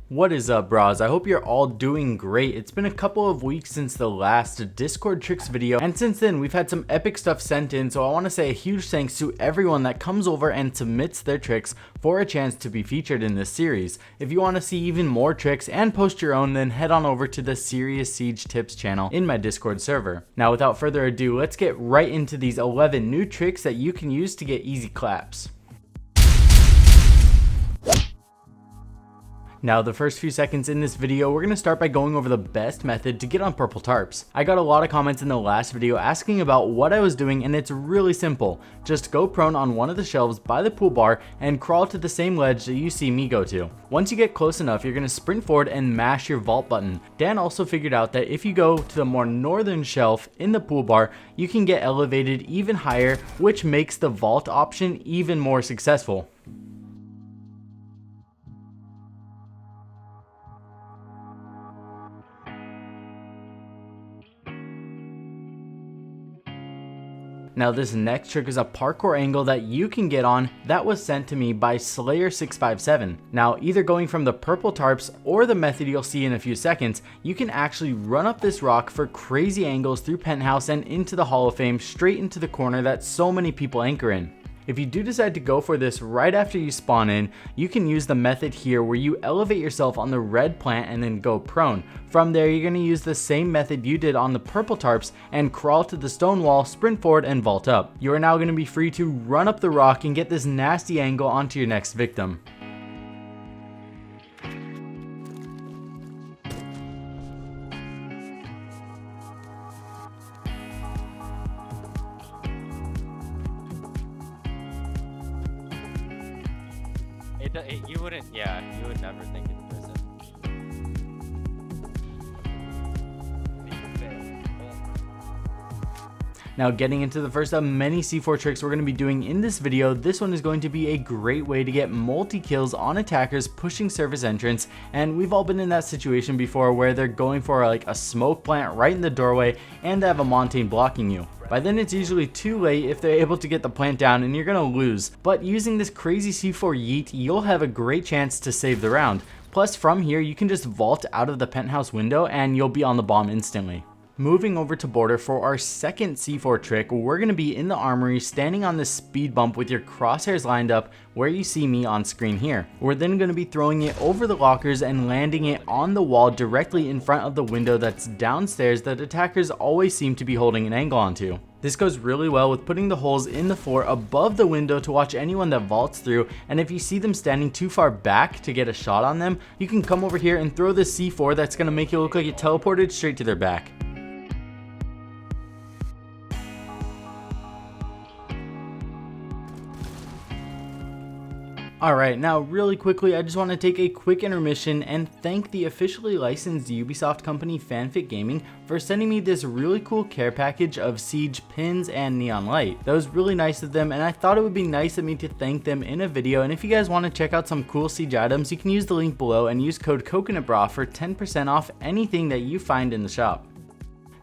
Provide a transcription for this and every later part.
What is up, bros? I hope you're all doing great. It's been a couple of weeks since the last Discord tricks video, and since then we've had some epic stuff sent in, so I want to say a huge thanks to everyone that comes over and submits their tricks for a chance to be featured in this series. If you want to see even more tricks and post your own, then head on over to the Serious Siege Tips channel in my Discord server. Now without further ado, let's get right into these 11 new tricks that you can use to get easy claps. Now the first few seconds in this video, we're going to start by going over the best method to get on purple tarps. I got a lot of comments in the last video asking about what I was doing, and it's really simple. Just go prone on one of the shelves by the pool bar and crawl to the same ledge that you see me go to. Once you get close enough, you're going to sprint forward and mash your vault button. Dan also figured out that if you go to the more northern shelf in the pool bar, you can get elevated even higher, which makes the vault option even more successful. Now this next trick is a parkour angle that you can get on that was sent to me by Slayer657. Now either going from the purple tarps or the method you'll see in a few seconds, you can actually run up this rock for crazy angles through Penthouse and into the Hall of Fame straight into the corner that so many people anchor in. If you do decide to go for this right after you spawn in, you can use the method here where you elevate yourself on the red plant and then go prone. From there, you're going to use the same method you did on the purple tarps and crawl to the stone wall, sprint forward, and vault up. You are now going to be free to run up the rock and get this nasty angle onto your next victim. You wouldn't, yeah, you would never think in person. Now getting into the first of many C4 tricks we're going to be doing in this video, this one is going to be a great way to get multi-kills on attackers pushing surface entrance, and we've all been in that situation before where they're going for like a smoke plant right in the doorway and they have a Montane blocking you. By then it's usually too late if they're able to get the plant down and you're going to lose, but using this crazy C4 yeet, you'll have a great chance to save the round. Plus from here you can just vault out of the penthouse window and you'll be on the bomb instantly. Moving over to border for our second C4 trick, we're going to be in the armory standing on this speed bump with your crosshairs lined up where you see me on screen here. We're then going to be throwing it over the lockers and landing it on the wall directly in front of the window that's downstairs that attackers always seem to be holding an angle onto. This goes really well with putting the holes in the floor above the window to watch anyone that vaults through, and if you see them standing too far back to get a shot on them, you can come over here and throw the C4 that's going to make it look like it teleported straight to their back. Alright, now really quickly, I just want to take a quick intermission and thank the officially licensed Ubisoft company Fanfic Gaming for sending me this really cool care package of Siege pins and neon light. That was really nice of them, and I thought it would be nice of me to thank them in a video, and if you guys want to check out some cool Siege items, you can use the link below and use code COCONUTBRAH for 10% off anything that you find in the shop.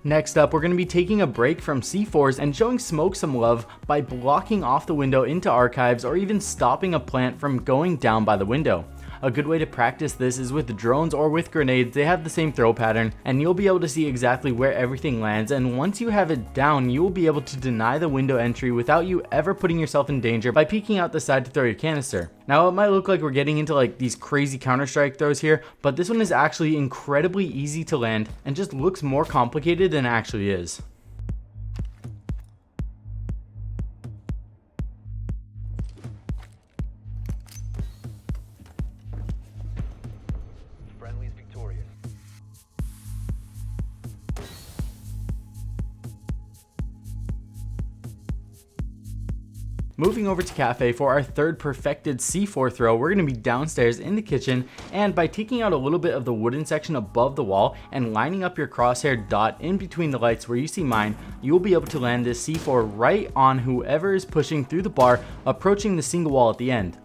Next up, we're going to be taking a break from C4s and showing Smoke some love by blocking off the window into archives or even stopping a plant from going down by the window. A good way to practice this is with drones or with grenades. They have the same throw pattern and you'll be able to see exactly where everything lands, and once you have it down, you will be able to deny the window entry without you ever putting yourself in danger by peeking out the side to throw your canister. Now it might look like we're getting into like these crazy Counter-Strike throws here, but this one is actually incredibly easy to land and just looks more complicated than it actually is. Moving over to Cafe for our third perfected C4 throw, we're going to be downstairs in the kitchen, and by taking out a little bit of the wooden section above the wall and lining up your crosshair dot in between the lights where you see mine, you'll be able to land this C4 right on whoever is pushing through the bar, approaching the single wall at the end.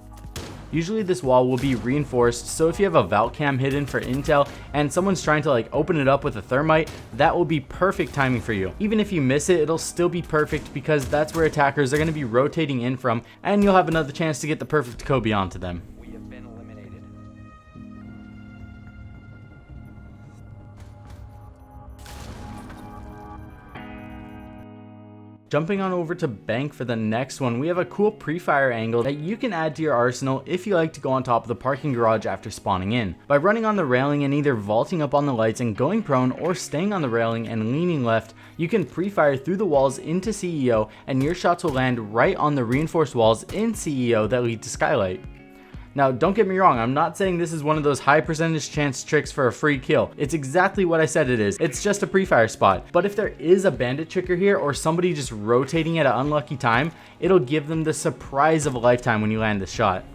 Usually this wall will be reinforced, so if you have a vault cam hidden for intel and someone's trying to like open it up with a thermite, that will be perfect timing for you. Even if you miss it, it'll still be perfect because that's where attackers are going to be rotating in from, and you'll have another chance to get the perfect Kobe onto them. We have been eliminated. Jumping on over to bank for the next one, we have a cool pre-fire angle that you can add to your arsenal if you like to go on top of the parking garage after spawning in. By running on the railing and either vaulting up on the lights and going prone, or staying on the railing and leaning left, you can pre-fire through the walls into CEO, and your shots will land right on the reinforced walls in CEO that lead to Skylight. Now, don't get me wrong, I'm not saying this is one of those high percentage chance tricks for a free kill. It's exactly what I said it is. It's just a pre-fire spot. But if there is a bandit tricker here, or somebody just rotating at an unlucky time, it'll give them the surprise of a lifetime when you land the shot.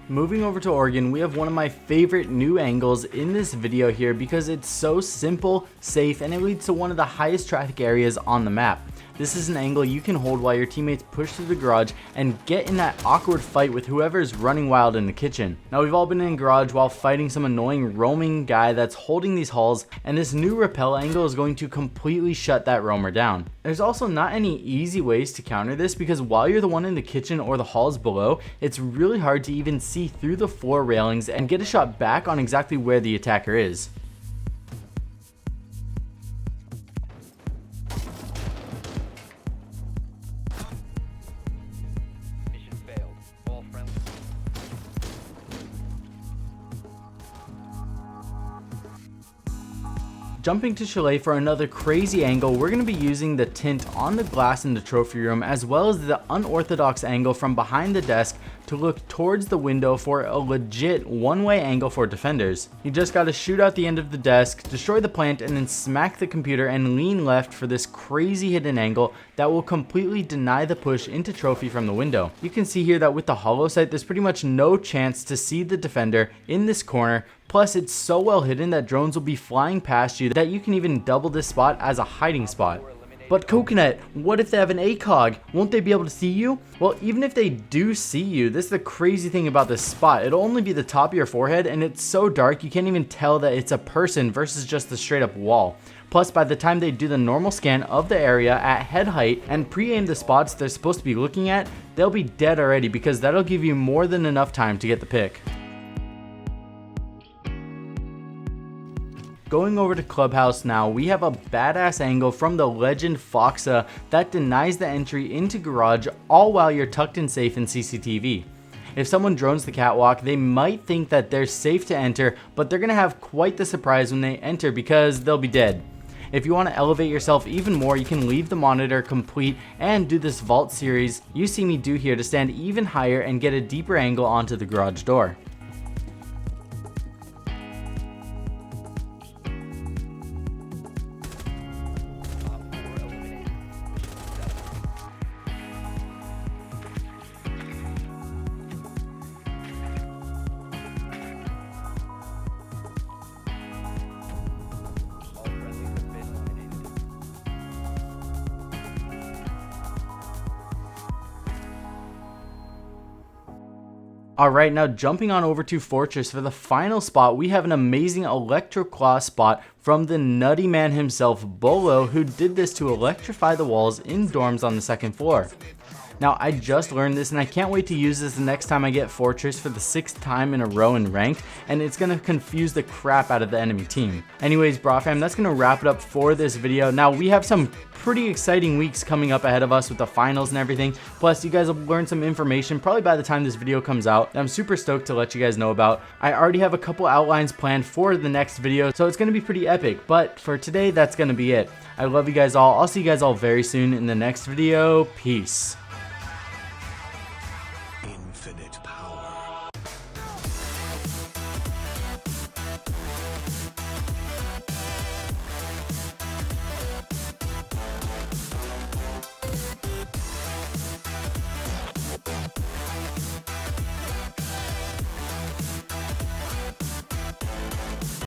Moving over to Oregon, we have one of my favorite new angles in this video here because it's so simple, safe, and it leads to one of the highest traffic areas on the map. This is an angle you can hold while your teammates push through the garage and get in that awkward fight with whoever is running wild in the kitchen. Now, we've all been in garage while fighting some annoying roaming guy that's holding these halls, and this new rappel angle is going to completely shut that roamer down. There's also not any easy ways to counter this because while you're the one in the kitchen or the halls below, it's really hard to even see through the floor railings and get a shot back on exactly where the attacker is. Jumping to Chalet for another crazy angle, we're going to be using the tint on the glass in the trophy room as well as the unorthodox angle from behind the desk to look towards the window for a legit one-way angle for defenders. You just got to shoot out the end of the desk, destroy the plant, and then smack the computer and lean left for this crazy hidden angle that will completely deny the push into trophy from the window. You can see here that with the hollow sight, there's pretty much no chance to see the defender in this corner. Plus, it's so well hidden that drones will be flying past you that you can even double this spot as a hiding spot. But Coconut, what if they have an ACOG? Won't they be able to see you? Well, even if they do see you, this is the crazy thing about this spot. It'll only be the top of your forehead, and it's so dark you can't even tell that it's a person versus just the straight up wall. Plus, by the time they do the normal scan of the area at head height and pre-aim the spots they're supposed to be looking at, they'll be dead already because that'll give you more than enough time to get the pick. Going over to Clubhouse now, we have a badass angle from the legend FoxA that denies the entry into garage, all while you're tucked in safe in CCTV. If someone drones the catwalk, they might think that they're safe to enter, but they're gonna have quite the surprise when they enter because they'll be dead. If you want to elevate yourself even more, you can leave the monitor complete and do this vault series you see me do here to stand even higher and get a deeper angle onto the garage door. Alright, now jumping on over to Fortress for the final spot, we have an amazing electro claw spot from the nutty man himself, Beaulo, who did this to electrify the walls in dorms on the second floor. Now, I just learned this and I can't wait to use this the next time I get Fortress for the 6th time in a row in ranked, and it's gonna confuse the crap out of the enemy team. Anyways, Brah fam, that's gonna wrap it up for this video. Now, we have some pretty exciting weeks coming up ahead of us with the finals and everything. Plus, you guys will learn some information probably by the time this video comes out that I'm super stoked to let you guys know about. I already have a couple outlines planned for the next video, so it's gonna be pretty epic. But for today, that's gonna be it. I love you guys all. I'll see you guys all very soon in the next video. Peace.